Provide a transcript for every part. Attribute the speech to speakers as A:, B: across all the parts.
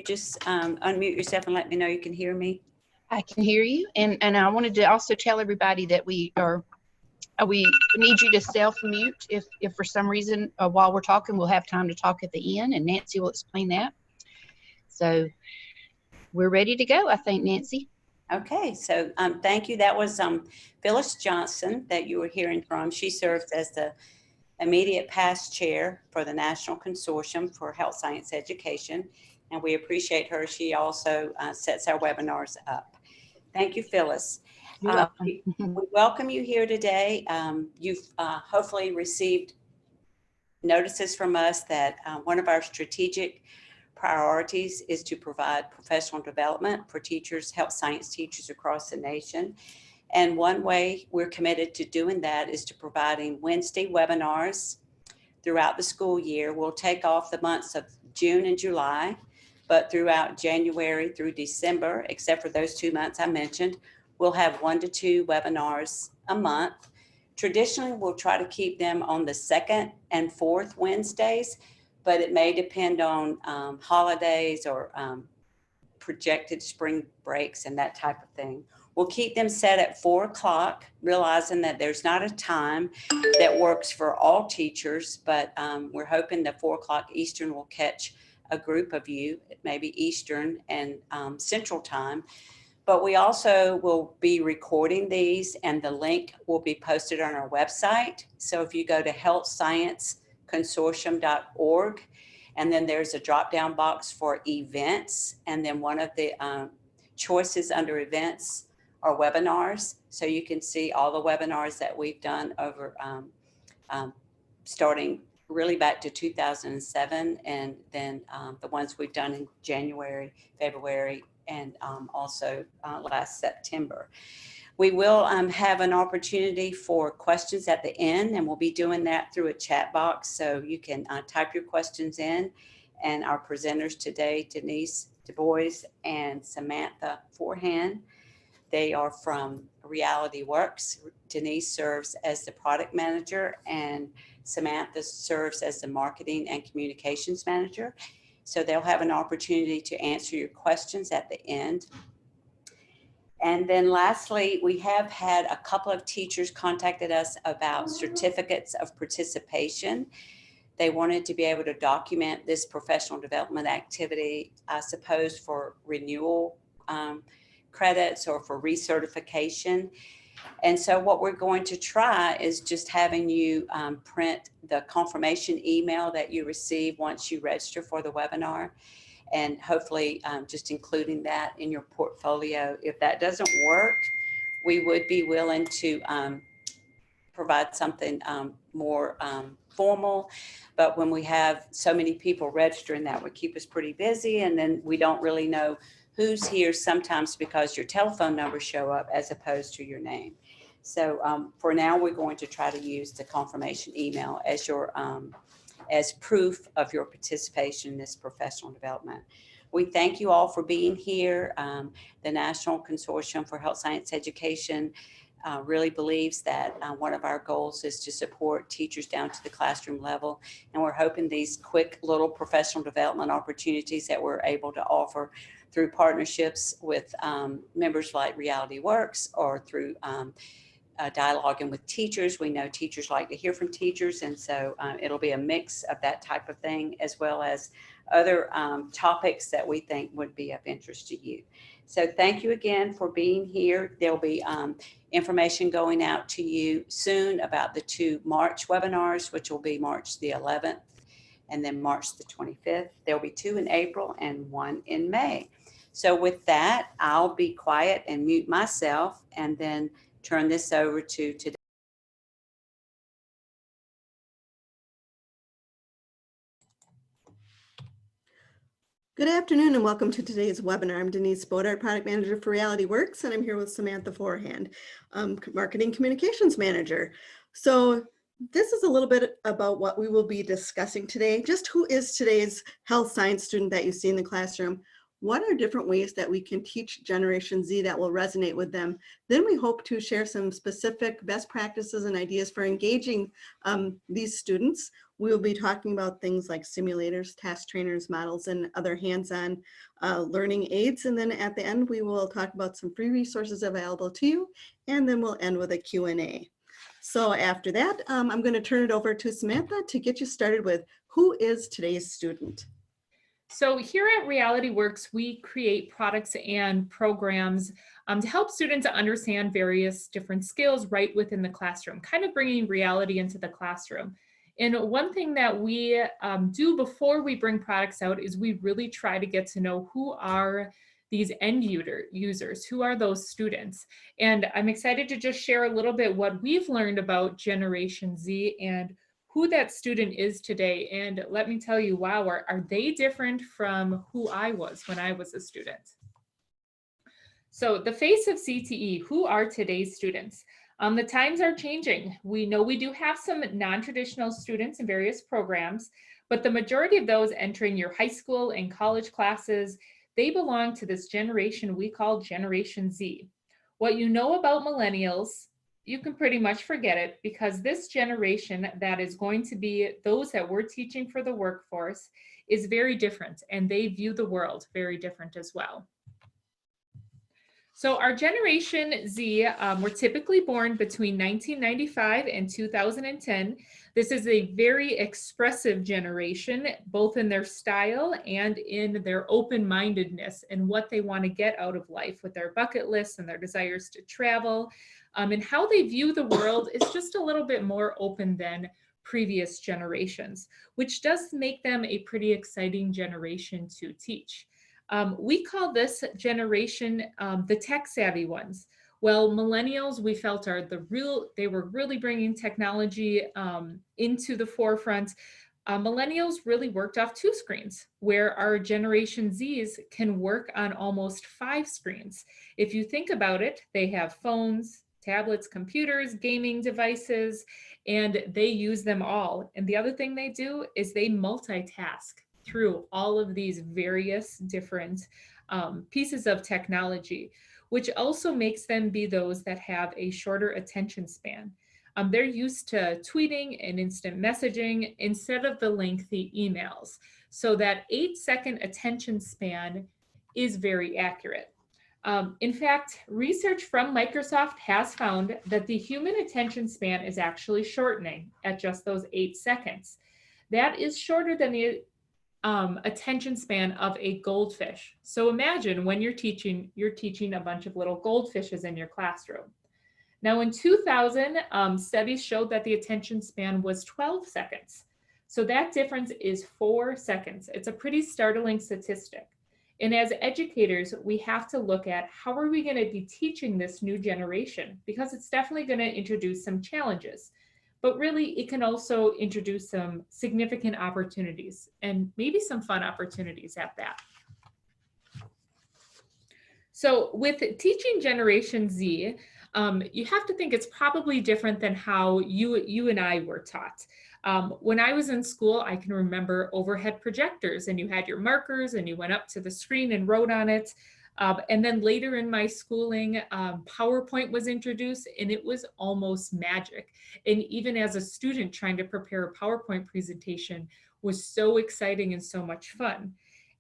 A: just unmute yourself and let me know you can hear me?
B: I can hear you, and I wanted to also tell everybody that we need you to self-mute if for some reason while we're talking we'll have time to talk at the end, and Nancy will explain that. So we're ready to go, I think, Nancy.
A: Okay, so thank you. That was Phyllis Johnson that you were hearing from. She serves as the immediate past chair for the National Consortium for Health Science Education, and we appreciate her. She also sets our webinars up. Thank you, Phyllis.
B: You're welcome.
A: We welcome you here today. You've hopefully received notices from us that one of our strategic priorities is to provide professional development for teachers, health science teachers across the nation. And one way we're committed to doing that is to providing Wednesday webinars throughout the school year. We'll take off the months of June and July, but throughout January through December, except for those 2 months I mentioned, we'll have 1 to 2 webinars a month. Traditionally, we'll try to keep them on the 2nd and 4th Wednesdays, but it may depend on holidays or projected spring breaks and that type of thing. We'll keep them set at 4 o'clock, realizing that there's not a time that works for all teachers, but we're hoping that 4 o'clock Eastern will catch a group of you, maybe Eastern and Central Time. But we also will be recording these, and the link will be posted on our website. So if you go to healthscienceconsortium.org, and then there's a drop-down box for events, and then one of the choices under events are webinars. So you can see all the webinars that we've done over starting really back to 2007, and then the ones we've done in January, February, and also last September. We will have an opportunity for questions at the end, and we'll be doing that through a chat box. So you can type your questions in, and our presenters today, Denise, DuBois, and Samantha Forehand, they are from Realityworks. Denise serves as the product manager, and Samantha serves as the marketing and communications manager. So they'll have an opportunity to answer your questions at the end. And then lastly, we have had a couple of teachers contacted us about certificates of participation. They wanted to be able to document this professional development activity, I suppose, for renewal credits or for recertification. And so what we're going to try is just having you print the confirmation email that you receive once you register for the webinar, and hopefully just including that in your portfolio. If that doesn't work, we would be willing to provide something more formal. But when we have so many people registering, that would keep us pretty busy, and then we don't really know who's here sometimes because your telephone numbers show up as opposed to your name. So for now, we're going to try to use the confirmation email as your as proof of your participation in this professional development. We thank you all for being here. The National Consortium for Health Science Education really believes that one of our goals is to support teachers down to the classroom level. And we're hoping these quick little professional development opportunities that we're able to offer through partnerships with members like Realityworks, or through dialoguing with teachers. We know teachers like to hear from teachers, and so it'll be a mix of that type of thing, as well as other topics that we think would be of interest to you. So thank you again for being here. There'll be information going out to you soon about the 2 March webinars, which will be March the 11th and then March the 25th. There'll be 2 in April and 1 in May. So with that, I'll be quiet and mute myself, and then turn this over to today.
C: Good afternoon and welcome to today's webinar. I'm Denise, Product Manager for Realityworks, and I'm here with Samantha Forehand, Marketing Communications Manager. So this is a little bit about what we will be discussing today. Just who is today's health science student that you see in the classroom? what are different ways that we can teach Generation Z that will resonate with them. Then we hope to share some specific best practices and ideas for engaging these students. We'll be talking about things like simulators, task trainers, models, and other hands-on learning aids. And then at the end, we will talk about some free resources available to you. And then we'll end with a Q&A. So after that, I'm going to turn it over to Samantha to get you started with who is today's student.
D: So here at Realityworks, we create products and programs to help students understand various different skills right within the classroom, kind of bringing reality into the classroom. And one thing that we do before we bring products out is we really try to get to know who are these end users, who are those students. And I'm excited to just share a little bit what we've learned about Generation Z and who that student is today. And let me tell you, wow, are they different from who I was when I was a student? So the face of CTE, who are today's students? The times are changing. We know we do have some non-traditional students in various programs, but the majority of those entering your high school and college classes, they belong to this generation we call Generation Z. What you know about millennials, you can pretty much forget it, because this generation that is going to be those that we're teaching for the workforce is very different, and they view the world very different as well. So our Generation Z were typically born between 1995 and 2010. This is a very expressive generation, both in their style and in their open-mindedness and what they want to get out of life with their bucket lists and their desires to travel. And how they view the world is just a little bit more open than previous generations, which does make them a pretty exciting generation to teach. We call this generation the tech savvy ones. Well, millennials, we felt they were really bringing technology into the forefront. Millennials really worked off 2 screens, where our Generation Zs can work on almost 5 screens. If you think about it, they have phones, tablets, computers, gaming devices, and they use them all. And the other thing they do is they multitask through all of these various different pieces of technology, which also makes them be those that have a shorter attention span. They're used to tweeting and instant messaging instead of the lengthy emails. So that 8-second attention span is very accurate. In fact, research from Microsoft has found that the human attention span is actually shortening at just those 8 seconds. That is shorter than the attention span of a goldfish. So imagine when you're teaching a bunch of little goldfishes in your classroom. Now in 2000, studies showed that the attention span was 12 seconds. So that difference is 4 seconds. It's a pretty startling statistic. And as educators, we have to look at how are we going to be teaching this new generation, because it's definitely going to introduce some challenges. But really, it can also introduce some significant opportunities and maybe some fun opportunities at that. So with teaching Generation Z, you have to think it's probably different than how you and I were taught. When I was in school, I can remember overhead projectors, and you had your markers and you went up to the screen and wrote on it. And then later in my schooling, PowerPoint was introduced, and it was almost magic. And even as a student, trying to prepare a PowerPoint presentation was so exciting and so much fun.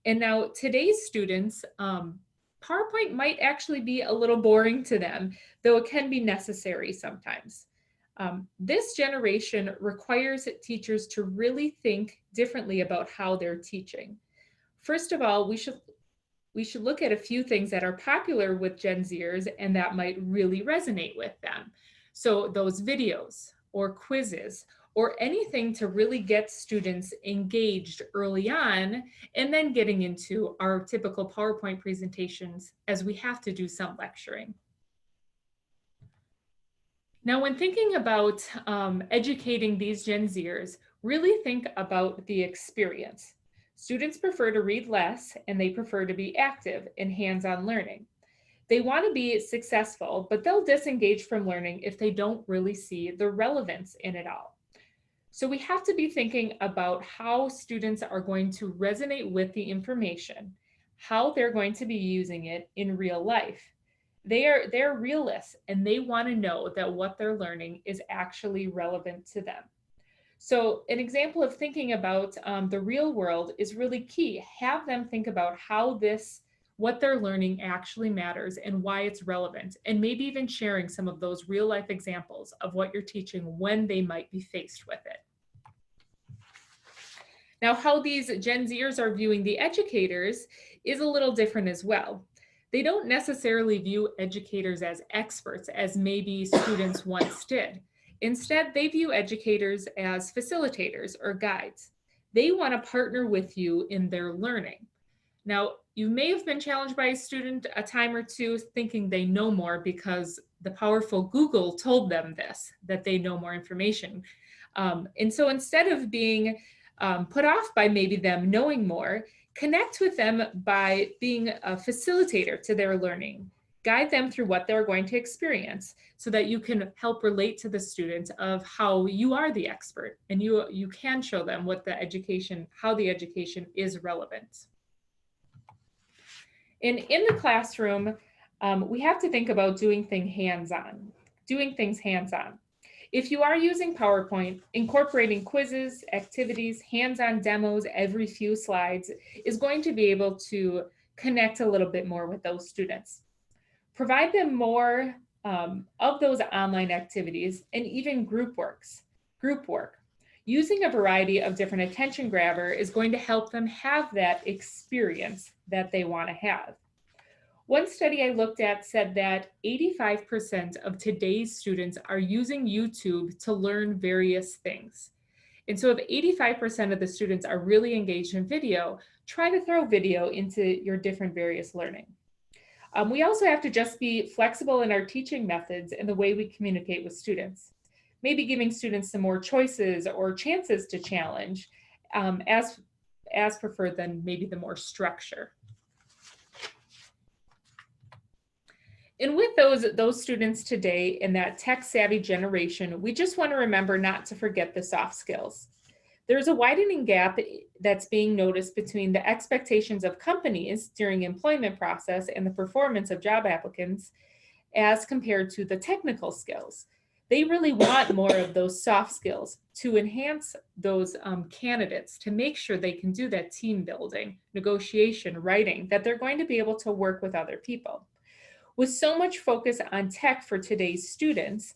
D: And now today's students, PowerPoint might actually be a little boring to them, though it can be necessary sometimes. This generation requires teachers to really think differently about how they're teaching. First of all, we should look at a few things that are popular with Gen Zers and that might really resonate with them. So those videos or quizzes or anything to really get students engaged early on, and then getting into our typical PowerPoint presentations as we have to do some lecturing. Now, when thinking about educating these Gen Zers, really think about the experience. Students prefer to read less, and they prefer to be active in hands-on learning. They want to be successful, but they'll disengage from learning if they don't really see the relevance in it all. So we have to be thinking about how students are going to resonate with the information. how they're going to be using it in real life. They're realists, and they want to know that what they're learning is actually relevant to them. So an example of thinking about the real world is really key. Have them think about how what they're learning actually matters and why it's relevant, and maybe even sharing some of those real life examples of what you're teaching when they might be faced with it. Now, how these Gen Zers are viewing the educators is a little different as well. They don't necessarily view educators as experts, as maybe students once did. Instead, they view educators as facilitators or guides. They want to partner with you in their learning. Now, you may have been challenged by a student a time or two thinking they know more because the powerful Google told them this, that they know more information. And so instead of being put off by maybe them knowing more, connect with them by being a facilitator to their learning. Guide them through what they're going to experience so that you can help relate to the student of how you are the expert, and you can show them what how the education is relevant. And in the classroom, we have to think about doing things hands-on. If you are using PowerPoint, incorporating quizzes, activities, hands-on demos every few slides is going to be able to connect a little bit more with those students. Provide them more of those online activities and even group work. Using a variety of different attention grabber is going to help them have that experience that they want to have. One study I looked at said that 85% of today's students are using YouTube to learn various things. And so if 85% of the students are really engaged in video, try to throw video into your different various learning. We also have to just be flexible in our teaching methods and the way we communicate with students. Maybe giving students some more choices or chances to challenge as preferred than maybe the more structure. And with those students today in that tech-savvy generation, we just want to remember not to forget the soft skills. There's a widening gap that's being noticed between the expectations of companies during employment process and the performance of job applicants as compared to the technical skills. They really want more of those soft skills to enhance those candidates, to make sure they can do that team building, negotiation, writing, that they're going to be able to work with other people. With so much focus on tech for today's students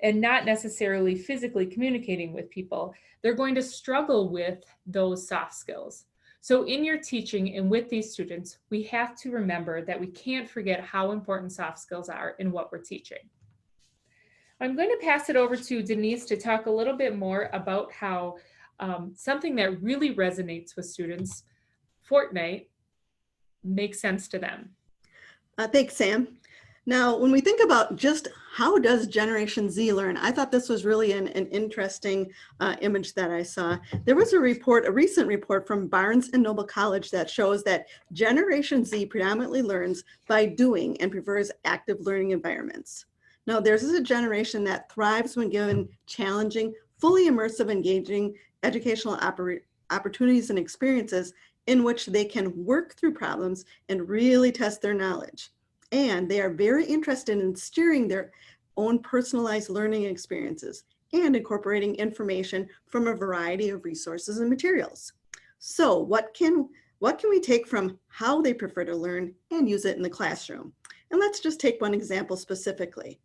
D: and not necessarily physically communicating with people, they're going to struggle with those soft skills. So in your teaching and with these students, we have to remember that we can't forget how important soft skills are in what we're teaching. I'm going to pass it over to Denise to talk a little bit more about how something that really resonates with students, Fortnite, makes sense to them.
C: Thanks, Sam. Now, when we think about just how does Generation Z learn, I thought this was really an interesting image that I saw. There was a recent report from Barnes and Noble College that shows that Generation Z predominantly learns by doing and prefers active learning environments. Now, theirs is a generation that thrives when given challenging, fully immersive, engaging educational opportunities and experiences in which they can work through problems and really test their knowledge. And they are very interested in steering their own personalized learning experiences and incorporating information from a variety of resources and materials. So what can we take from how they prefer to learn and use it in the classroom? And let's just take one example specifically.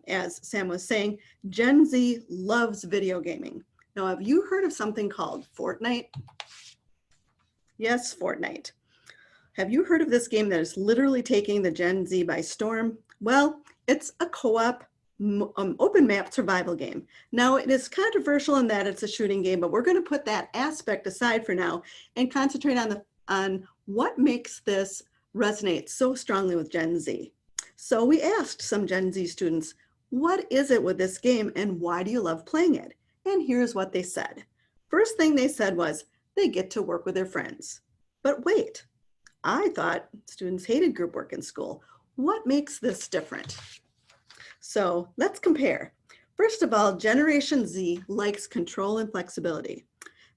C: As Sam was saying, Gen Z loves video gaming. Now, have you heard of something called Fortnite? Yes, Fortnite. Have you heard of this game that is literally taking the Gen Z by storm? Well, it's a co-op open map survival game. Now, it is controversial in that it's a shooting game, but we're going to put that aspect aside for now and concentrate on what makes this resonate so strongly with Gen Z. So we asked some Gen Z students, what is it with this game and why do you love playing it? And here's what they said. First thing they said was they get to work with their friends. But wait, I thought students hated group work in school. What makes this different? So let's compare. First of all, Generation Z likes control and flexibility.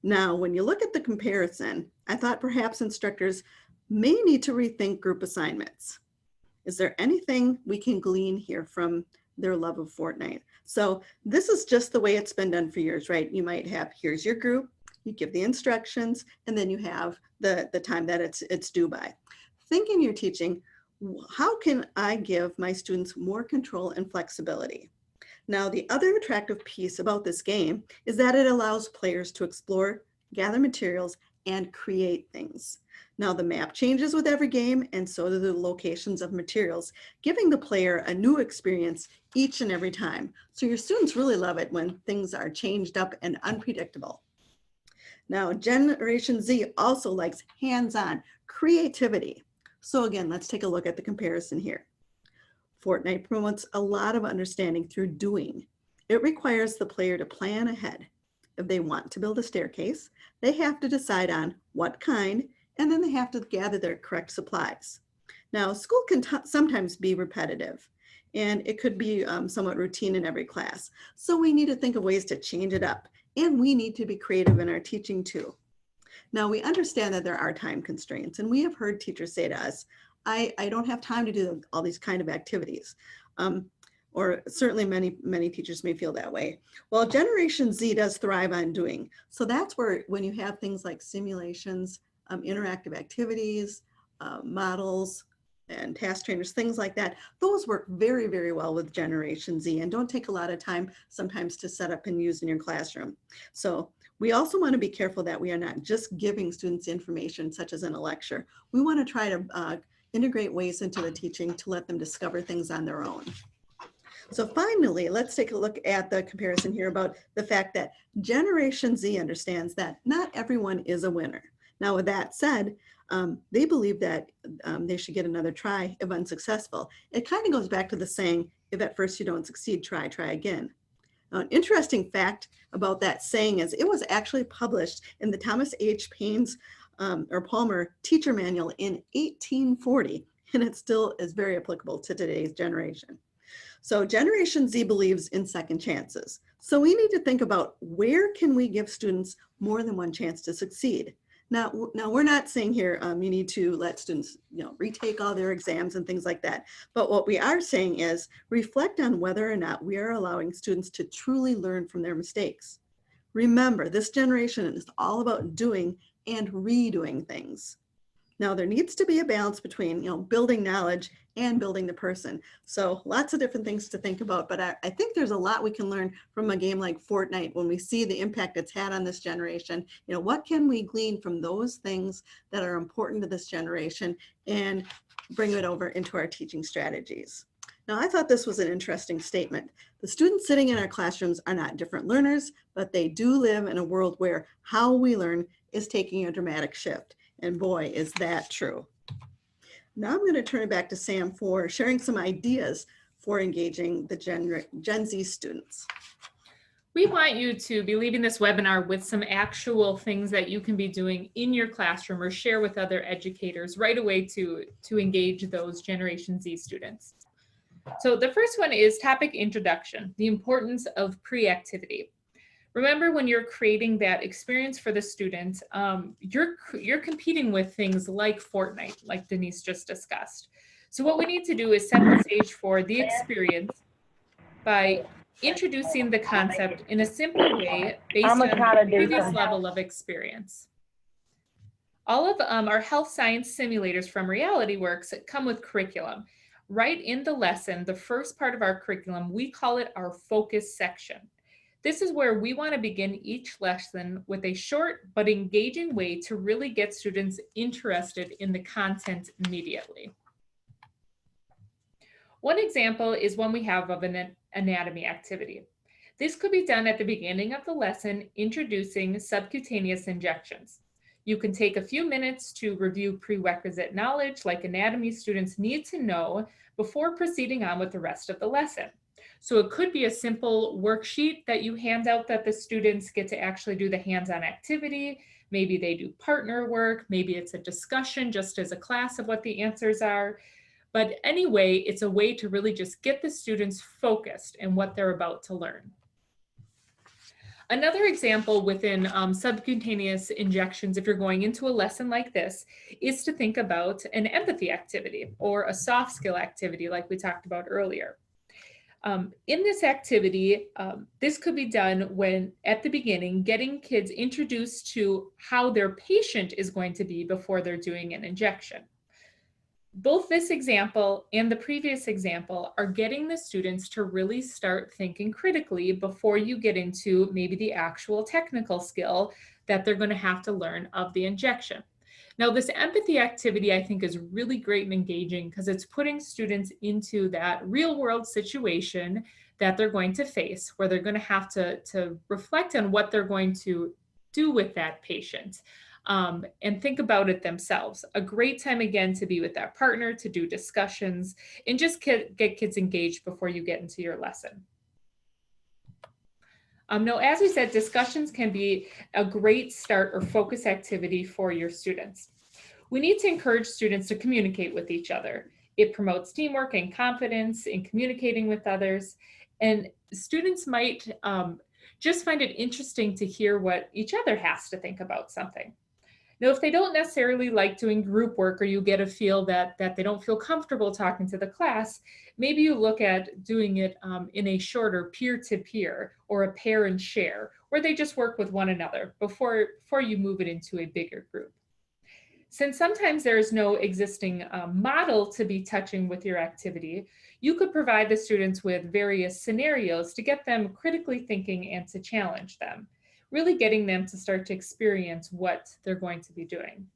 C: Now, when you look at the comparison, I thought perhaps instructors may need to rethink group assignments. Is there anything we can glean here from their love of Fortnite? So this is just the way it's been done for years, right? You might have, here's your group, you give the instructions, and then you have the time that it's due by. Think in your teaching, how can I give my students more control and flexibility? Now, the other attractive piece about this game is that it allows players to explore, gather materials, and create things. Now, the map changes with every game, and so do the locations of materials, giving the player a new experience each and every time. So your students really love it when things are changed up and unpredictable. Now, Generation Z also likes hands-on creativity. So again, let's take a look at the comparison here. Fortnite promotes a lot of understanding through doing. It requires the player to plan ahead. If they want to build a staircase, they have to decide on what kind, and then they have to gather their correct supplies. Now, school can sometimes be repetitive, and it could be somewhat routine in every class. So we need to think of ways to change it up, and we need to be creative in our teaching too. Now, we understand that there are time constraints, and we have heard teachers say to us, I don't have time to do all these kind of activities. Or certainly many teachers may feel that way. Well, Generation Z does thrive on doing. So that's where when you have things like simulations, interactive activities, models, and task trainers, things like that, those work very, very well with Generation Z and don't take a lot of time sometimes to set up and use in your classroom. So we also want to be careful that we are not just giving students information such as in a lecture. We want to try to integrate ways into the teaching to let them discover things on their own. So finally, let's take a look at the comparison here about the fact that Generation Z understands that not everyone is a winner. Now, with that said, they believe that they should get another try if unsuccessful. It kind of goes back to the saying, if at first you don't succeed, try again. Now, an interesting fact about that saying is it was actually published in the Thomas H. Payne's or Palmer teacher manual in 1840, and it still is very applicable to today's generation. So Generation Z believes in second chances. So we need to think about where can we give students more than one chance to succeed. Now we're not saying here you need to let students retake all their exams and things like that. But what we are saying is reflect on whether or not we are allowing students to truly learn from their mistakes. Remember, this generation is all about doing and redoing things. Now there needs to be a balance between building knowledge and building the person. So lots of different things to think about, but I think there's a lot we can learn from a game like Fortnite when we see the impact it's had on this generation. What can we glean from those things that are important to this generation and bring it over into our teaching strategies. Now, I thought this was an interesting statement. The students sitting in our classrooms are not different learners, but they do live in a world where how we learn is taking a dramatic shift. And boy, is that true. Now I'm going to turn it back to Sam for sharing some ideas for engaging the Gen Z students.
D: We want you to be leaving this webinar with some actual things that you can be doing in your classroom or share with other educators right away to engage those Generation Z students. So the first one is topic introduction, the importance of pre-activity. Remember, when you're creating that experience for the student, you're competing with things like Fortnite, like Denise just discussed. So what we need to do is set the stage for the experience by introducing the concept in a simple way based on the previous level of experience. All of our health science simulators from Realityworks come with curriculum. Right in the lesson, the first part of our curriculum, we call it our focus section. This is where we want to begin each lesson with a short but engaging way to really get students interested in the content immediately. One example is one we have of an anatomy activity. This could be done at the beginning of the lesson, introducing subcutaneous injections. You can take a few minutes to review prerequisite knowledge like anatomy students need to know before proceeding on with the rest of the lesson. So it could be a simple worksheet that you hand out that the students get to actually do the hands-on activity. Maybe they do partner work. Maybe it's a discussion just as a class of what the answers are. But anyway, it's a way to really just get the students focused in what they're about to learn. Another example within subcutaneous injections, if you're going into a lesson like this, is to think about an empathy activity or a soft skill activity like we talked about earlier. In this activity, this could be done when at the beginning, getting kids introduced to how their patient is going to be before they're doing an injection. Both this example and the previous example are getting the students to really start thinking critically before you get into maybe the actual technical skill that they're going to have to learn of the injection. Now, this empathy activity, I think, is really great and engaging because it's putting students into that real world situation that they're going to face, where they're going to have to reflect on what they're going to do with that patient. And think about it themselves. A great time, again, to be with that partner, to do discussions, and just get kids engaged before you get into your lesson. Now, as we said, discussions can be a great start or focus activity for your students. We need to encourage students to communicate with each other. It promotes teamwork and confidence in communicating with others. And students might just find it interesting to hear what each other has to think about something. Now, if they don't necessarily like doing group work, or you get a feel that they don't feel comfortable talking to the class, maybe you look at doing it in a shorter peer-to-peer or a pair and share, where they just work with one another before you move it into a bigger group. Since sometimes there is no existing model to be touching with your activity, you could provide the students with various scenarios to get them critically thinking and to challenge them, really getting them to start to experience what they're going to be doing.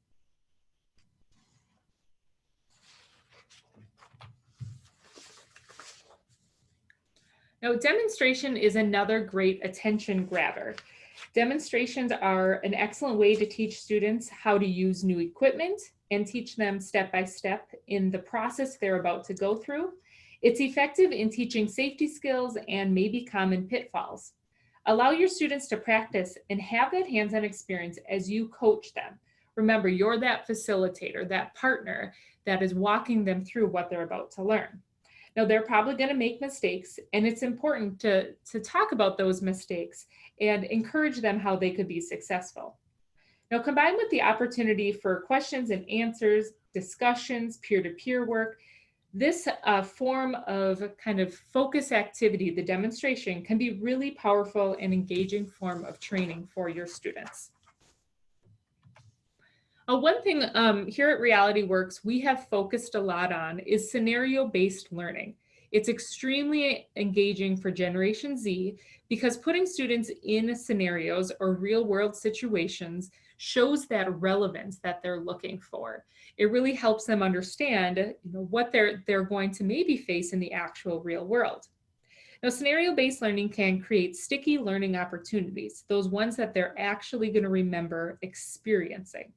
D: Now, demonstration is another great attention grabber. Demonstrations are an excellent way to teach students how to use new equipment and teach them step by step in the process they're about to go through. It's effective in teaching safety skills and maybe common pitfalls. Allow your students to practice and have that hands-on experience as you coach them. Remember, you're that facilitator, that partner that is walking them through what they're about to learn. Now, they're probably going to make mistakes, and it's important to talk about those mistakes and encourage them how they could be successful. Now, combined with the opportunity for questions and answers, discussions, peer-to-peer work, this form of kind of focus activity, the demonstration, can be really powerful and engaging form of training for your students. One thing here at Realityworks we have focused a lot on is scenario-based learning. It's extremely engaging for Generation Z because putting students in scenarios or real-world situations shows that relevance that they're looking for. It really helps them understand, what they're going to maybe face in the actual real world. Now, scenario-based learning can create sticky learning opportunities, those ones that they're actually going to remember experiencing.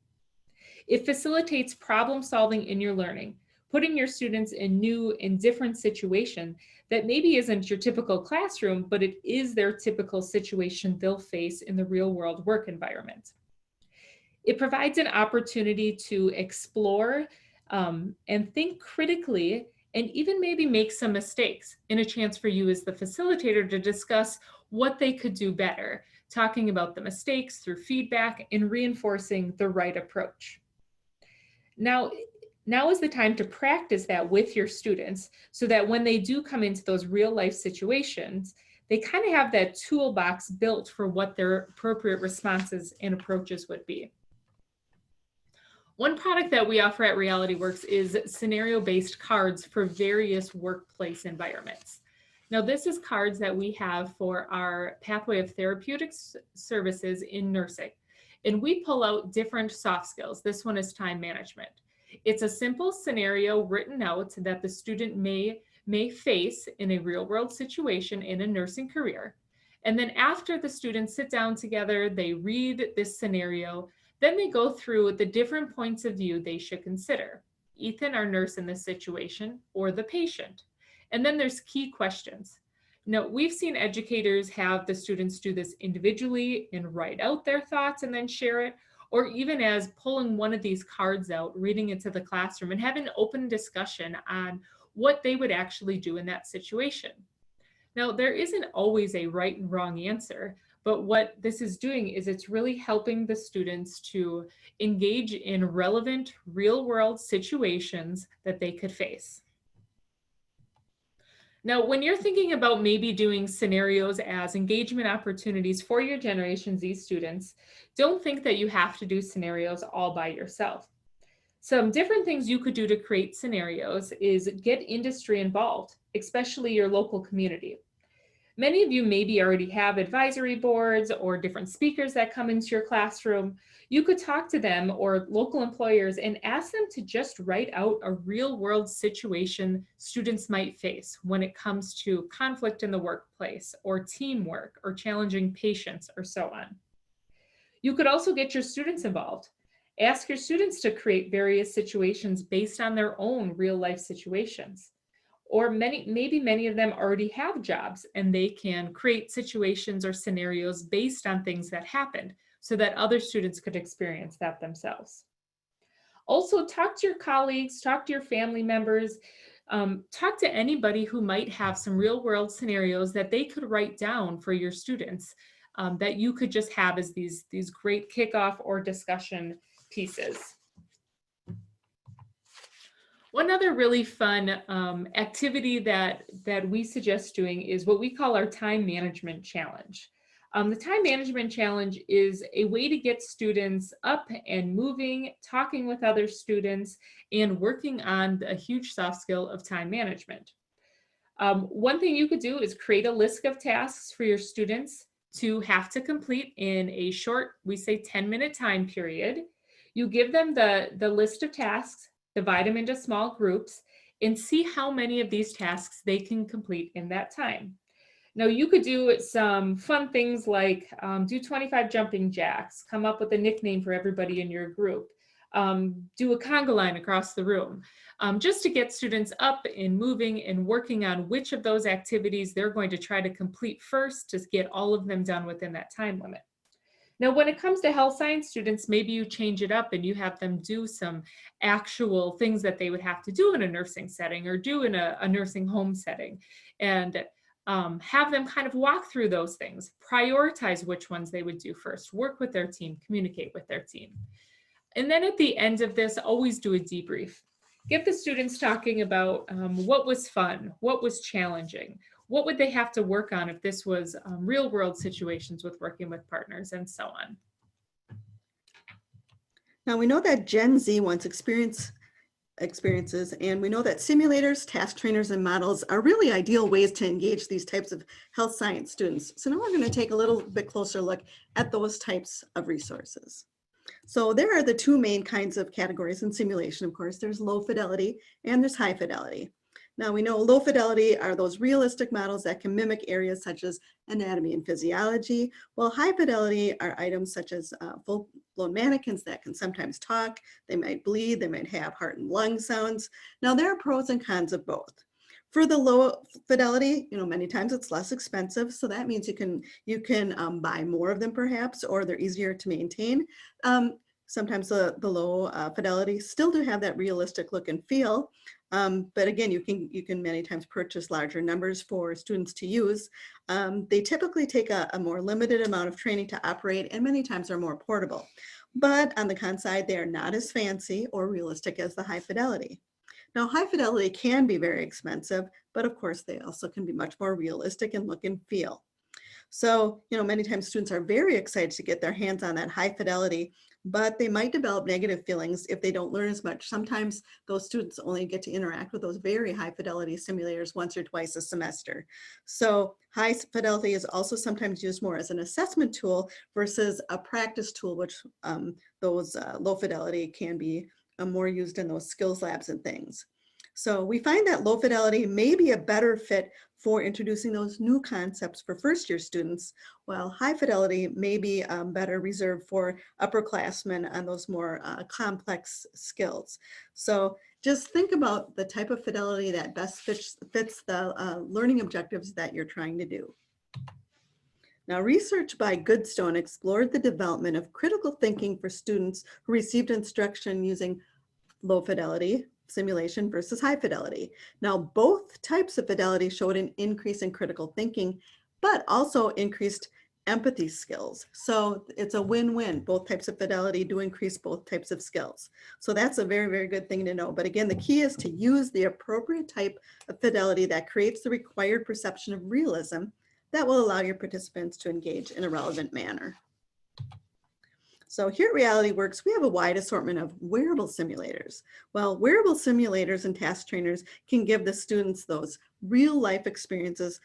D: It facilitates problem solving in your learning, putting your students in new and different situations that maybe isn't your typical classroom, but it is their typical situation they'll face in the real world work environment. It provides an opportunity to explore and think critically and even maybe make some mistakes, and a chance for you as the facilitator to discuss what they could do better, talking about the mistakes through feedback and reinforcing the right approach. Now is the time to practice that with your students so that when they do come into those real life situations, they kind of have that toolbox built for what their appropriate responses and approaches would be. One product that we offer at Realityworks is scenario-based cards for various workplace environments. Now, this is cards that we have for our pathway of therapeutic services in nursing. And we pull out different soft skills. This one is time management. It's a simple scenario written out that the student may face in a real world situation in a nursing career. And then after the students sit down together, they read this scenario, then they go through the different points of view they should consider. Ethan, our nurse in this situation, or the patient. And then there's key questions. Now, we've seen educators have the students do this individually and write out their thoughts and then share it, or even as pulling one of these cards out, reading it to the classroom and having an open discussion on what they would actually do in that situation. Now, there isn't always a right and wrong answer, but what this is doing is it's really helping the students to engage in relevant real-world situations that they could face. Now, when you're thinking about maybe doing scenarios as engagement opportunities for your Generation Z students, don't think that you have to do scenarios all by yourself. Some different things you could do to create scenarios is get industry involved, especially your local community. Many of you maybe already have advisory boards or different speakers that come into your classroom. You could talk to them or local employers and ask them to just write out a real world situation students might face when it comes to conflict in the workplace or teamwork or challenging patients or so on. You could also get your students involved. Ask your students to create various situations based on their own real life situations. Or maybe many of them already have jobs and they can create situations or scenarios based on things that happened so that other students could experience that themselves. Also, talk to your colleagues, talk to your family members, talk to anybody who might have some real world scenarios that they could write down for your students that you could just have as these great kickoff or discussion pieces. One other really fun activity that we suggest doing is what we call our time management challenge. The time management challenge is a way to get students up and moving, talking with other students, and working on a huge soft skill of time management. One thing you could do is create a list of tasks for your students to have to complete in a short, we say 10-minute time period. You give them the list of tasks, divide them into small groups, and see how many of these tasks they can complete in that time. Now, you could do some fun things like do 25 jumping jacks, come up with a nickname for everybody in your group, do a conga line across the room, just to get students up and moving and working on which of those activities they're going to try to complete first to get all of them done within that time limit. Now, when it comes to health science students, maybe you change it up and you have them do some actual things that they would have to do in a nursing setting or do in a nursing home setting, and have them kind of walk through those things, prioritize which ones they would do first, work with their team, communicate with their team. And then at the end of this, always do a debrief. Get the students talking about what was fun, what was challenging, what would they have to work on if this was real world situations with working with partners, and so on.
C: Now we know that Gen Z wants experiences, and we know that simulators, task trainers, and models are really ideal ways to engage these types of health science students. So now we're going to take a little bit closer look at those types of resources. So there are the two main kinds of categories in simulation, of course. There's low fidelity and there's high fidelity. Now we know low fidelity are those realistic models that can mimic areas such as anatomy and physiology, while high fidelity are items such as full-blown mannequins that can sometimes talk, they might bleed, they might have heart and lung sounds. Now there are pros and cons of both. For the low fidelity, many times it's less expensive, so that means you can buy more of them perhaps, or they're easier to maintain. Sometimes the low fidelity still do have that realistic look and feel, but again, you can many times purchase larger numbers for students to use. They typically take a more limited amount of training to operate, and many times are more portable. But on the con side, they are not as fancy or realistic as the high fidelity. Now, high fidelity can be very expensive, but of course, they also can be much more realistic in look and feel. So, many times students are very excited to get their hands on that high fidelity, but they might develop negative feelings if they don't learn as much. Sometimes those students only get to interact with those very high fidelity simulators once or twice a semester. So high fidelity is also sometimes used more as an assessment tool versus a practice tool, which those low fidelity can be more used in those skills labs and things. So we find that low fidelity may be a better fit for introducing those new concepts for first-year students, while high fidelity may be better reserved for upperclassmen on those more complex skills. So just think about the type of fidelity that best fits the learning objectives that you're trying to do. Now, research by Goodstone explored the development of critical thinking for students who received instruction using low fidelity, simulation versus high fidelity. Now, both types of fidelity showed an increase in critical thinking, but also increased empathy skills. So it's a win-win. Both types of fidelity do increase both types of skills. So that's a very, very good thing to know. But again, the key is to use the appropriate type of fidelity that creates the required perception of realism that will allow your participants to engage in a relevant manner. So here at Realityworks, we have a wide assortment of wearable simulators. Well, wearable simulators and task trainers can give the students those real life experiences,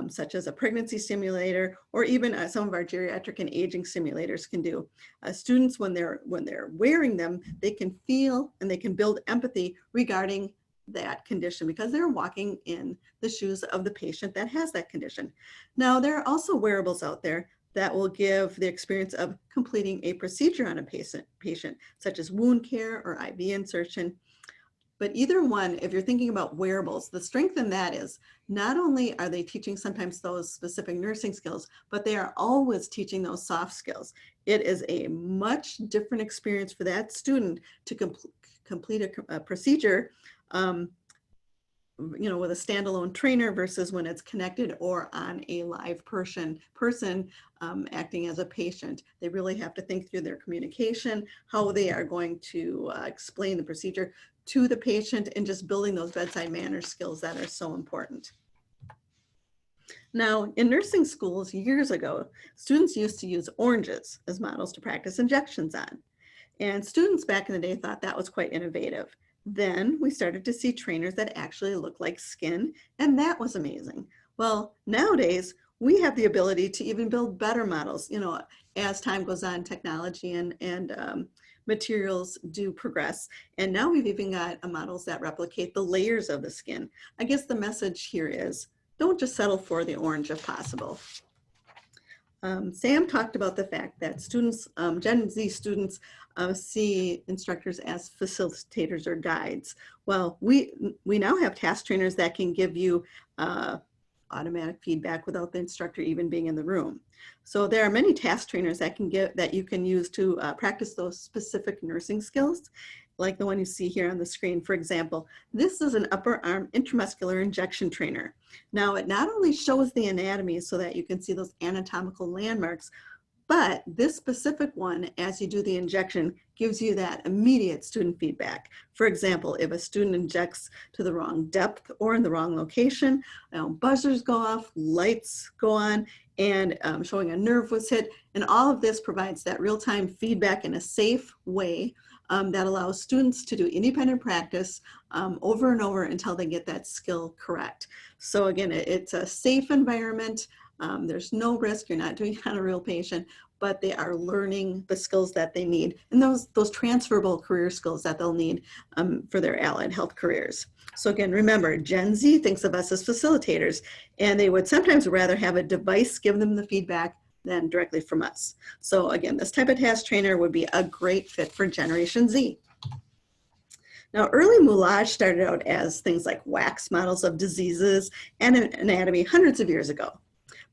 C: such as a pregnancy simulator, or even some of our geriatric and aging simulators can do. Students, when they're wearing them, they can feel and they can build empathy regarding that condition because they're walking in the shoes of the patient that has that condition. Now, there are also wearables out there that will give the experience of completing a procedure on a patient, such as wound care or IV insertion. But either one, if you're thinking about wearables, the strength in that is not only are they teaching sometimes those specific nursing skills, but they are always teaching those soft skills. It is a much different experience for that student to complete a procedure with a standalone trainer versus when it's connected or on a live person acting as a patient. They really have to think through their communication, how they are going to explain the procedure to the patient, and just building those bedside manner skills that are so important. Now, in nursing schools years ago, students used to use oranges as models to practice injections on. And students back in the day thought that was quite innovative. Then we started to see trainers that actually look like skin, and that was amazing. Well, nowadays, we have the ability to even build better models. As time goes on, technology and materials do progress. And now we've even got models that replicate the layers of the skin. I guess the message here is, don't just settle for the orange if possible. Sam talked about the fact that students, Gen Z students, see instructors as facilitators or guides. Well, we now have task trainers that can give you automatic feedback without the instructor even being in the room. So there are many task trainers that you can use to practice those specific nursing skills, like the one you see here on the screen. For example, this is an upper arm intramuscular injection trainer. Now, it not only shows the anatomy so that you can see those anatomical landmarks, but this specific one, as you do the injection, gives you that immediate student feedback. For example, if a student injects to the wrong depth or in the wrong location, buzzers go off, lights go on, and showing a nerve was hit. And all of this provides that real-time feedback in a safe way that allows students to do independent practice over and over until they get that skill correct. So again, it's a safe environment. There's no risk. You're not doing it on a real patient, but they are learning the skills that they need, and those transferable career skills that they'll need for their allied health careers. So again, remember, Gen Z thinks of us as facilitators, and they would sometimes rather have a device give them the feedback than directly from us. So again, this type of task trainer would be a great fit for Generation Z. Now, early Moulage started out as things like wax models of diseases and anatomy hundreds of years ago.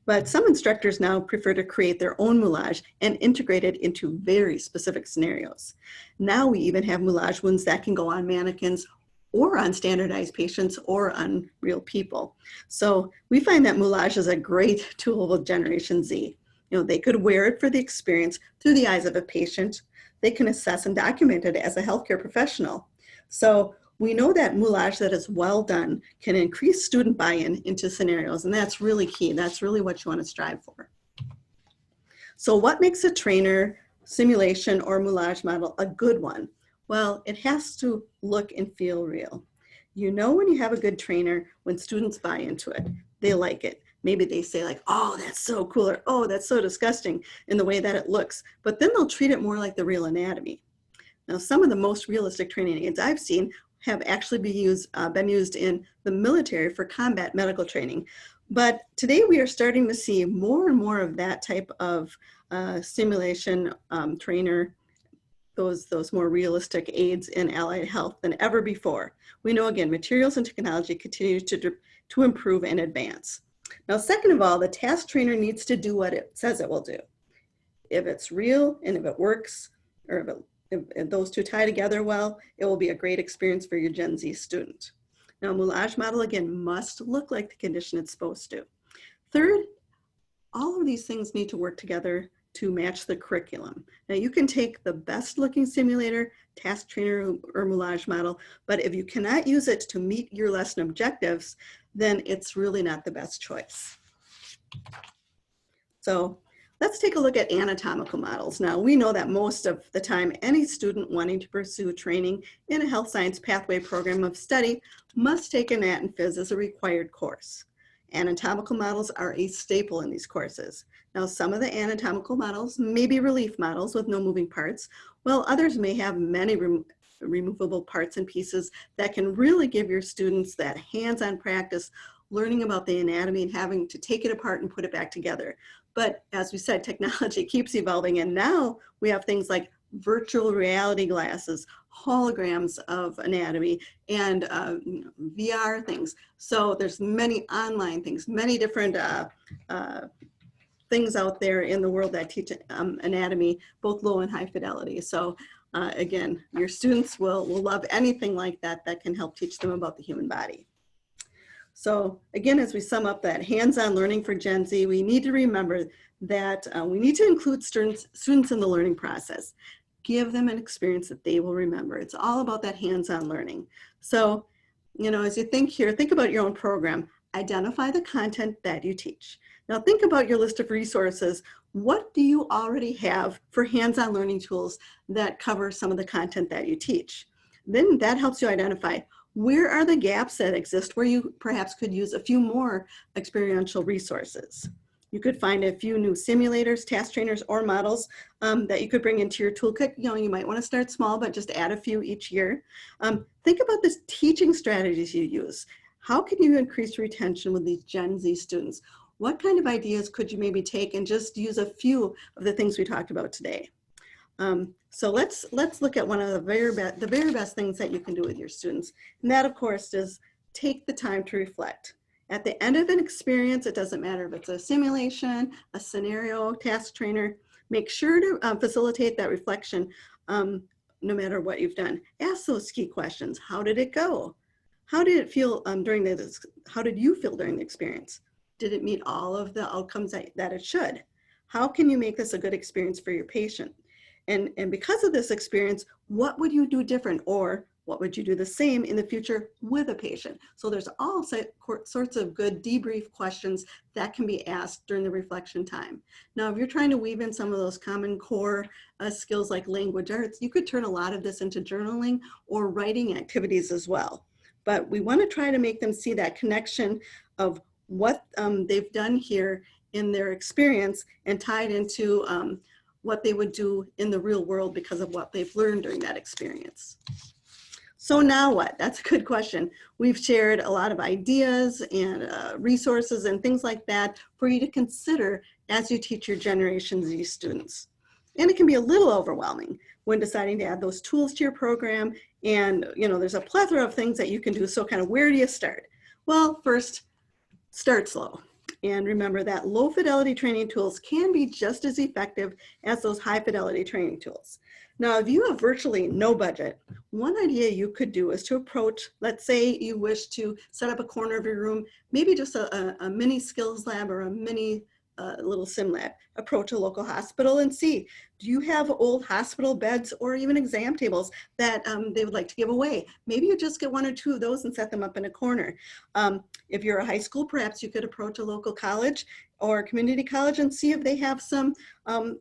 C: But some instructors now prefer to create their own Moulage and integrate it into very specific scenarios. Now we even have Moulage wounds that can go on mannequins or on standardized patients or on real people. So we find that Moulage is a great tool with Generation Z. They could wear it for the experience through the eyes of a patient. They can assess and document it as a healthcare professional. So we know that Moulage that is well done can increase student buy-in into scenarios, and that's really key. That's really what you want to strive for. So what makes a trainer, simulation, or Moulage model a good one? Well, it has to look and feel real. When you have a good trainer when students buy into it, they like it. Maybe they say like, oh, that's so cool, or oh, that's so disgusting in the way that it looks, but then they'll treat it more like the real anatomy. Now, some of the most realistic training aids I've seen have actually been used in the military for combat medical training. But today we are starting to see more and more of that type of simulation trainer, those more realistic aids in allied health than ever before. We know, again, materials and technology continue to improve and advance. Now, second of all, the task trainer needs to do what it says it will do. If it's real and if it works, or if it if those two tie together well, it will be a great experience for your Gen Z student. Now, Moulage model, again, must look like the condition it's supposed to. Third, all of these things need to work together to match the curriculum. Now, you can take the best looking simulator, task trainer, or Moulage model, but if you cannot use it to meet your lesson objectives, then it's really not the best choice. So let's take a look at anatomical models. Now, we know that most of the time, any student wanting to pursue training in a health science pathway program of study must take Anat and Phys as a required course. Anatomical models are a staple in these courses. Now, some of the anatomical models may be relief models with no moving parts, while others may have many removable parts and pieces that can really give your students that hands-on practice, learning about the anatomy and having to take it apart and put it back together. But as we said, technology keeps evolving, and now we have things like virtual reality glasses, holograms of anatomy, and VR things. So there's many online things, many different things out there in the world that teach anatomy, both low and high fidelity. So again, your students will love anything like that that can help teach them about the human body. So again, as we sum up that hands-on learning for Gen Z, we need to remember that we need to include students in the learning process. Give them an experience that they will remember. It's all about that hands-on learning. So, you know, as you think here, think about your own program. Identify the content that you teach. Now think about your list of resources. What do you already have for hands-on learning tools that cover some of the content that you teach? Then that helps you identify where are the gaps that exist where you perhaps could use a few more experiential resources. You could find a few new simulators, task trainers, or models that you could bring into your toolkit. You know, you might want to start small, but just add a few each year. Think about the teaching strategies you use. How can you increase retention with these Gen Z students? What kind of ideas could you maybe take and just use a few of the things we talked about today? So let's look at one of the very best things that you can do with your students. And that, of course, is take the time to reflect. At the end of an experience, it doesn't matter if it's a simulation, a scenario, task trainer, make sure to facilitate that reflection no matter what you've done. Ask those key questions. How did it go? How did it feel how did you feel during the experience? Did it meet all of the outcomes that it should? How can you make this a good experience for your patient? And because of this experience, what would you do different, or what would you do the same in the future with a patient? So there's all sorts of good debrief questions that can be asked during the reflection time. Now, if you're trying to weave in some of those common core skills like language arts, you could turn a lot of this into journaling or writing activities as well. But we want to try to make them see that connection of what they've done here in their experience and tie it into what they would do in the real world because of what they've learned during that experience. So now what? That's a good question. We've shared a lot of ideas and resources and things like that for you to consider as you teach your Generation Z students. And it can be a little overwhelming when deciding to add those tools to your program. And you know, there's a plethora of things that you can do. So kind of where do you start? Well, first, start slow. And remember that low fidelity training tools can be just as effective as those high fidelity training tools. Now, if you have virtually no budget, one idea you could do is to approach, let's say you wish to set up a corner of your room, maybe just a mini skills lab or a mini little sim lab. Approach a local hospital and see, do you have old hospital beds or even exam tables that they would like to give away? Maybe you just get one or two of those and set them up in a corner. If you're a high school, perhaps you could approach a local college or community college and see if they have some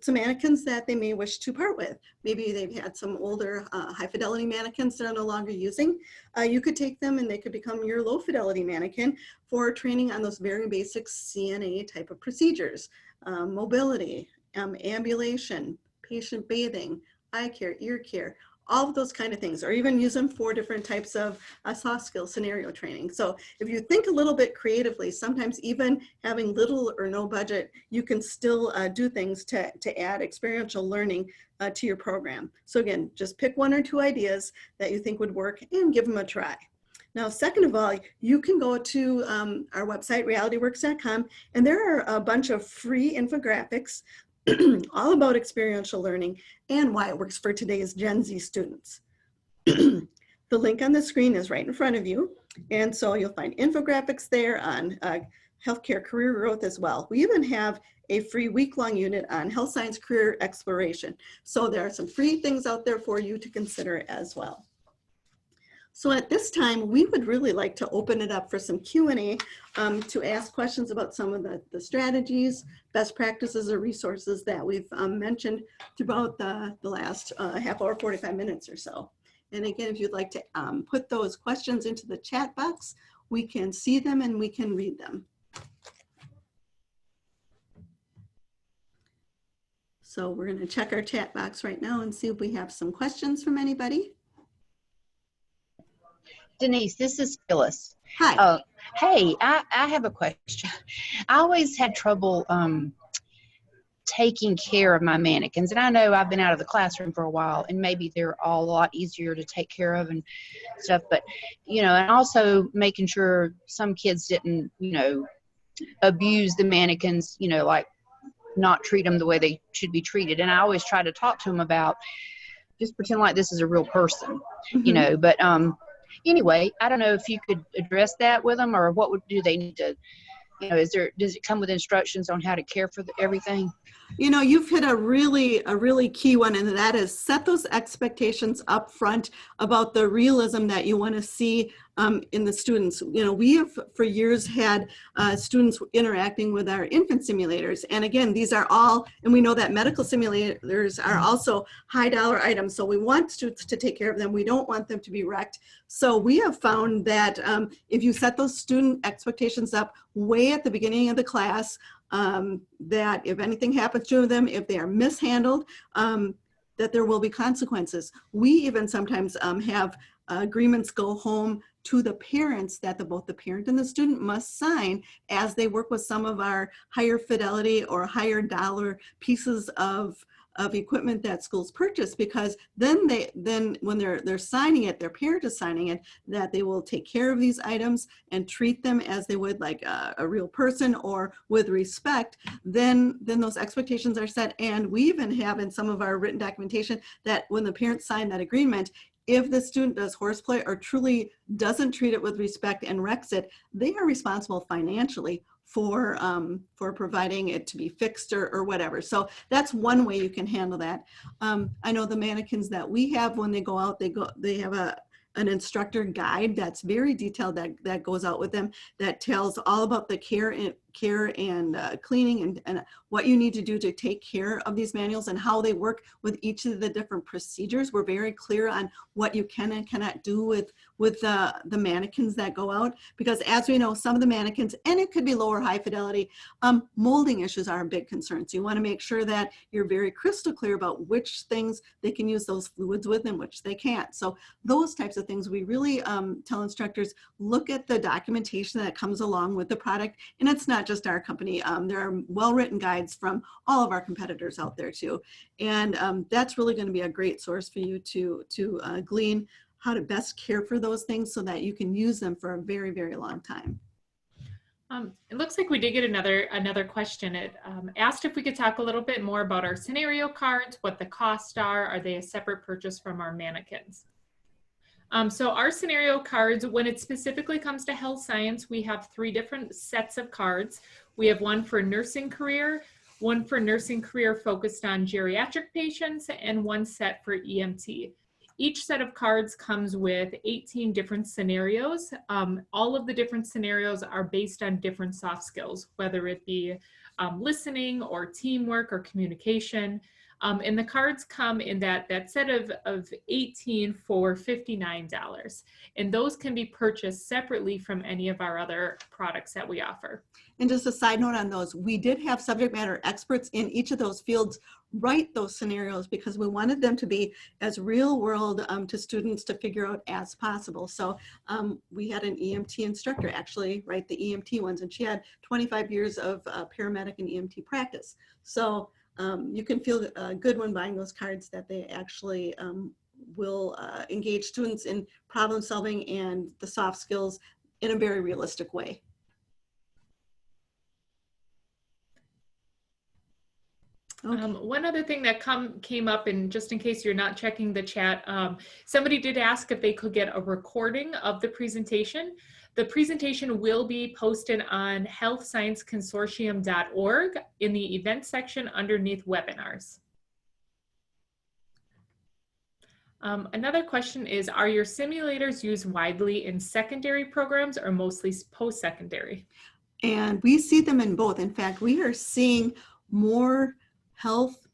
C: mannequins that they may wish to part with. Maybe they've had some older high fidelity mannequins they're no longer using. You could take them and they could become your low fidelity mannequin for training on those very basic CNA type of procedures, mobility, ambulation, patient bathing, eye care, ear care, all of those kind of things, or even use them for different types of soft skill scenario training. So if you think a little bit creatively, sometimes even having little or no budget, you can still do things to add experiential learning to your program. So again, just pick one or two ideas that you think would work and give them a try. Now, second of all, you can go to our website, realityworks.com, and there are a bunch of free infographics all about experiential learning and why it works for today's Gen Z students. The link on the screen is right in front of you. And so you'll find infographics there on healthcare career growth as well. We even have a free week-long unit on health science career exploration. So there are some free things out there for you to consider as well. So at this time, we would really like to open it up for some Q&A to ask questions about some of the strategies, best practices, or resources that we've mentioned throughout the last half hour, 45 minutes or so. And again, if you'd like to put those questions into the chat box, we can see them and we can read them. So we're going to check our chat box right now and see if we have some questions from anybody.
B: Denise, this is Phyllis.
C: Hi.
B: Hey, I have a question. I always had trouble taking care of my mannequins. And I know I've been out of the classroom for a while and maybe they're all a lot easier to take care of and stuff, but, you know, and also making sure some kids didn't, you know, abuse the mannequins, you know, like not treat them the way they should be treated. And I always try to talk to them about just pretend like this is a real person, you know, but, anyway, I don't know if you could address that with them or what do they need to, you know, does it come with instructions on how to care for everything?
C: You know, you've hit a really key one, and that is set those expectations up front about the realism that you want to see in the students. You know, we have for years had students interacting with our infant simulators. And again, these are all, and we know that medical simulators are also high dollar items. So we want students to take care of them. We don't want them to be wrecked. So we have found that if you set those student expectations up way at the beginning of the class, that if anything happens to them, if they are mishandled, that there will be consequences. We even sometimes have agreements go home to the parents that both the parent and the student must sign as they work with some of our higher fidelity or higher dollar pieces of equipment that schools purchase, because then when they're signing it, their parent is signing it, that they will take care of these items and treat them as they would like a real person or with respect, then those expectations are set. And we even have in some of our written documentation that when the parents sign that agreement, if the student does horseplay or truly doesn't treat it with respect and wrecks it, they are responsible financially for providing it to be fixed or whatever. So that's one way you can handle that. I know the mannequins that we have, when they go out, they have an instructor guide that's very detailed that goes out with them, that tells all about the care and cleaning and what you need to do to take care of these manuals and how they work with each of the different procedures. We're very clear on what you can and cannot do with the mannequins that go out, because as we know, some of the mannequins, and it could be low or high fidelity, molding issues are a big concern. So you want to make sure that you're very crystal clear about which things they can use those fluids with and which they can't. So those types of things, we really tell instructors, look at the documentation that comes along with the product. And it's not just our company. There are well-written guides from all of our competitors out there too. And that's really going to be a great source for you to glean how to best care for those things so that you can use them for a very, very long time.
D: It looks like we did get another question. It asked if we could talk a little bit more about our scenario cards, what the costs are. Are they a separate purchase from our mannequins? So our scenario cards, when it specifically comes to health science, we have 3 different sets of cards. We have one for nursing career, one for nursing career focused on geriatric patients, and one set for EMT. Each set of cards comes with 18 different scenarios. All of the different scenarios are based on different soft skills, whether it be listening or teamwork or communication. And the cards come in that set of 18 for $59. And those can be purchased separately from any of our other products that we offer.
C: And just a side note on those, we did have subject matter experts in each of those fields write those scenarios because we wanted them to be as real world to students to figure out as possible. So we had an EMT instructor actually write the EMT ones, and she had 25 years of paramedic and EMT practice. So you can feel good when buying those cards that they actually will engage students in problem solving and the soft skills in a very realistic way. Okay.
D: One other thing that came up, and just in case you're not checking the chat, somebody did ask if they could get a recording of the presentation. The presentation will be posted on healthscienceconsortium.org in the event section underneath webinars. Another question is, are your simulators used widely in secondary programs or mostly post-secondary?
C: And we see them in both. In fact, we are seeing more health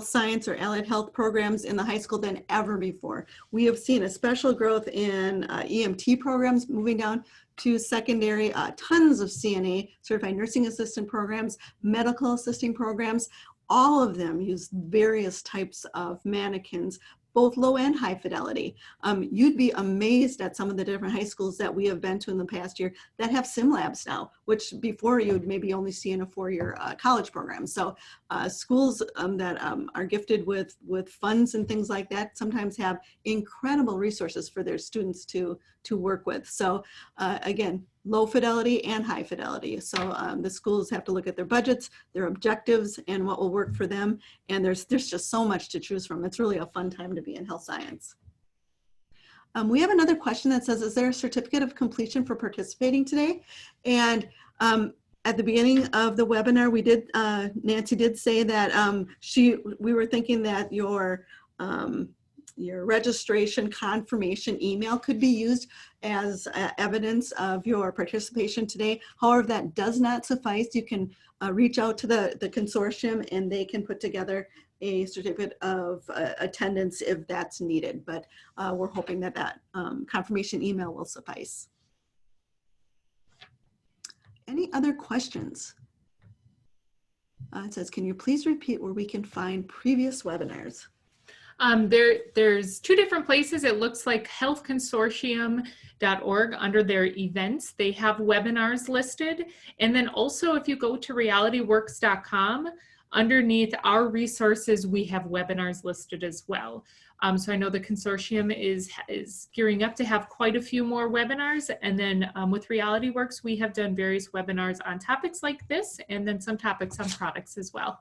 C: science or allied health programs in the high school than ever before. We have seen a special growth in EMT programs moving down to secondary, tons of CNA, certified nursing assistant programs, medical assisting programs. All of them use various types of mannequins, both low and high fidelity. You'd be amazed at some of the different high schools that we have been to in the past year that have sim labs now, which before you would maybe only see in a four-year college program. So schools that are gifted with funds and things like that sometimes have incredible resources for their students to work with. So again, low fidelity and high fidelity. So the schools have to look at their budgets, their objectives, and what will work for them. And there's just so much to choose from. It's really a fun time to be in health science. We have another question that says, is there a certificate of completion for participating today? And at the beginning of the webinar, we did, Nancy did say that we were thinking that your registration confirmation email could be used as evidence of your participation today. However, that does not suffice. You can reach out to the consortium and they can put together a certificate of attendance if that's needed. But we're hoping that that confirmation email will suffice. Any other questions? It says, can you please repeat where we can find previous webinars?
D: There's two different places. It looks like healthconsortium.org under their events. They have webinars listed. And then also if you go to realityworks.com, underneath our resources, we have webinars listed as well. So I know the consortium is gearing up to have quite a few more webinars. And then with Realityworks, we have done various webinars on topics like this, and then some topics on products as well.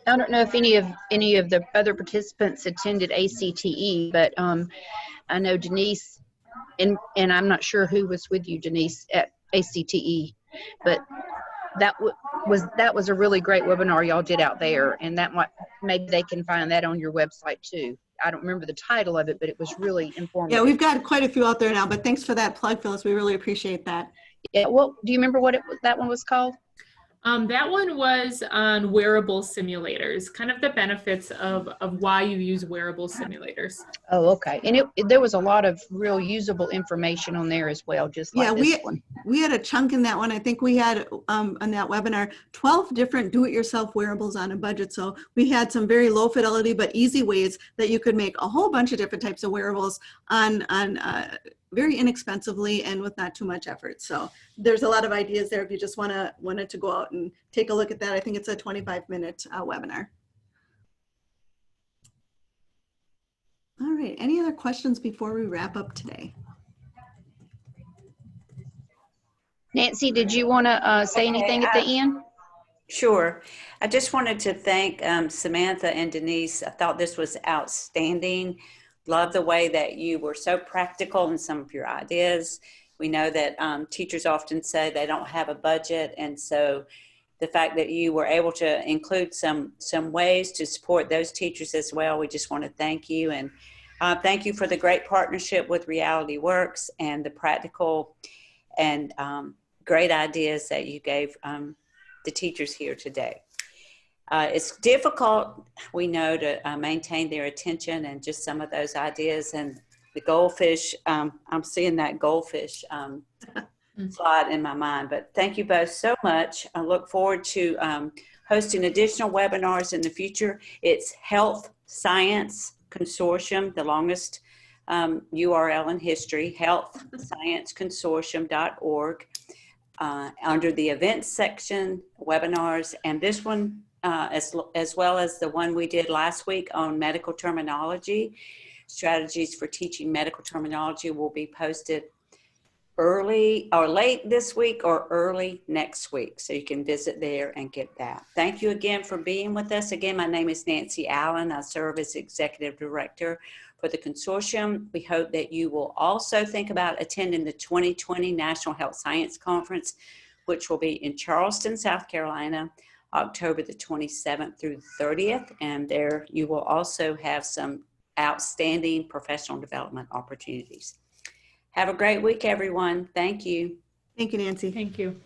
B: I don't know if any of the other participants attended ACTE, but I know Denise, and I'm not sure who was with you, Denise, at ACTE, but that was a really great webinar y'all did out there, and that might, maybe they can find that on your website too. I don't remember the title of it, but it was really informative.
C: Yeah, we've got quite a few out there now, but thanks for that plug, Phyllis. We really appreciate that.
B: Yeah, well, do you remember what that one was called?
D: That one was on wearable simulators, kind of the benefits of why you use wearable simulators.
B: Oh, okay. And there was a lot of real usable information on there as well, just like this one.
C: We had a chunk in that one. I think we had on that webinar 12 different do-it-yourself wearables on a budget. So we had some very low fidelity but easy ways that you could make a whole bunch of different types of wearables on very inexpensively and with not too much effort. So there's a lot of ideas there if you just wanted to go out and take a look at that. I think it's a 25-minute webinar. All right, any other questions before we wrap up today?
B: Nancy, did you want to say anything at the end?
A: Sure. I just wanted to thank Samantha and Denise. I thought this was outstanding. Love the way that you were so practical in some of your ideas. We know that teachers often say they don't have a budget, and so the fact that you were able to include some ways to support those teachers as well, we just want to thank you. And thank you for the great partnership with Realityworks and the practical and great ideas that you gave the teachers here today. It's difficult, we know, to maintain their attention and just some of those ideas. And the goldfish, I'm seeing that goldfish slide in my mind. But thank you both so much. I look forward to hosting additional webinars in the future. It's Health Science Consortium, the longest URL in history, healthscienceconsortium.org, under the events section, webinars, and this one, as well as the one we did last week on medical terminology, strategies for teaching medical terminology, will be posted early or late this week or early next week. So you can visit there and get that. Thank you again for being with us. Again, my name is Nancy Allen. I serve as Executive Director for the consortium. We hope that you will also think about attending the 2020 National Health Science Conference, which will be in Charleston, South Carolina, October the 27th through the 30th. And there you will also have some outstanding professional development opportunities. Have a great week, everyone. Thank you.
C: Thank you, Nancy.
D: Thank you.